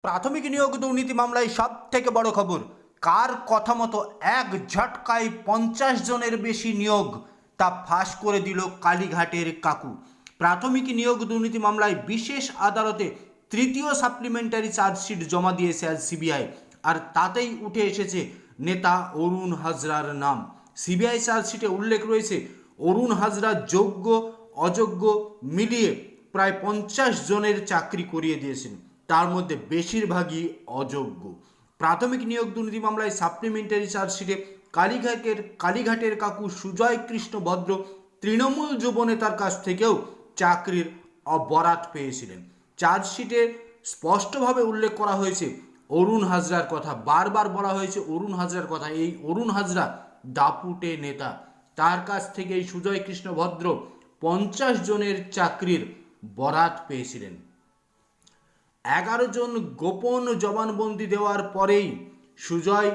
প্রাথমিক নিয়োগ দুর্নীতি মামলায় সব থেকে বড় খবর, কার কথা মতো এক ঝটকায় 50 জনের বেশি নিয়োগ তা ফাঁস করে দিল কালীঘাটের কাকু। প্রাথমিক নিয়োগ দুর্নীতি মামলায় বিশেষ আদালতে তৃতীয় সাপ্লিমেন্টারি চার্জশিট জমা দিয়েছে আজ সিবিআই, আর তাতেই উঠে এসেছে নেতা অরুণ হাজরার নাম। সিবিআই চার্জশিটে উল্লেখ রয়েছে অরুণ হাজরা যোগ্য অযোগ্য মিলিয়ে প্রায় 50 জনের চাকরি করিয়ে দিয়েছেন, তার মধ্যে বেশিরভাগই অযোগ্য। প্রাথমিক নিয়োগ দুর্নীতি মামলায় সাপ্লিমেন্টারি চার্জশিটে কালীঘাটের কাকু সুজয় কৃষ্ণ ভদ্র তৃণমূল যুবনেতার কাছ থেকেও চাকরির বরাত পেয়েছিলেন। চার্জশিটে স্পষ্টভাবে উল্লেখ করা হয়েছে অরুণ হাজরার কথা, বারবার বলা হয়েছে অরুণ হাজরার কথা। এই অরুণ হাজরা দাপুটে নেতা, তার কাছ থেকে এই সুজয় কৃষ্ণ ভদ্র 50 জনের চাকরির বরাত পেয়েছিলেন। 11 জন গোপন জবানবন্দি দেওয়ার পরেই সুজয়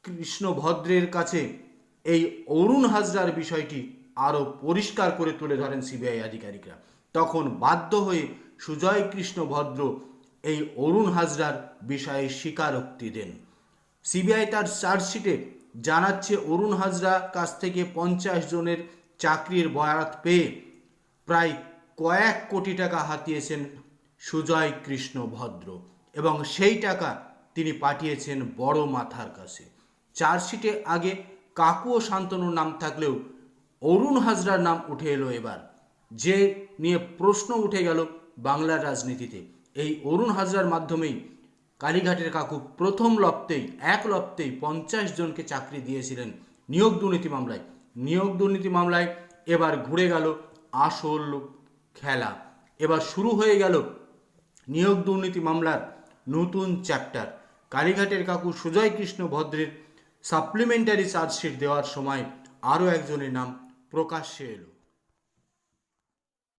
কৃষ্ণ ভদ্রের কাছে এই অরুণ হাজরার বিষয়টি আরও পরিষ্কার করে তুলে ধরেন সিবিআই আধিকারিকরা। তখন বাধ্য হয়ে সুজয় কৃষ্ণ ভদ্র এই অরুণ হাজরার বিষয়ে স্বীকারোক্তি দেন। সিবিআই তার চার্জশিটে জানাচ্ছে অরুণ হাজরা কাছ থেকে 50 জনের চাকরির বরাত পেয়ে প্রায় কয়েক কোটি টাকা হাতিয়েছেন সুজয় কৃষ্ণ ভদ্র, এবং সেই টাকা তিনি পাঠিয়েছেন বড় মাথার কাছে। চার্জশিটে আগে কাকু ও শান্তনুর নাম থাকলেও অরুণ হাজরার নাম উঠে এলো এবার, যে নিয়ে প্রশ্ন উঠে গেল বাংলার রাজনীতিতে। এই অরুণ হাজরার মাধ্যমেই কালীঘাটের কাকু প্রথম লপ্তেই 50 জনকে চাকরি দিয়েছিলেন নিয়োগ দুর্নীতি মামলায়। নিয়োগ দুর্নীতি মামলায় এবার ঘুরে গেল আসল খেলা, এবার শুরু হয়ে গেল নিয়োগ দুর্নীতি মামলার নতুন চ্যাপ্টার। কালীঘাটের কাকু সুজয় কৃষ্ণ ভদ্রের সাপ্লিমেন্টারি চার্জশিট দেওয়ার সময় আরও একজনের নাম প্রকাশ্যে এলো।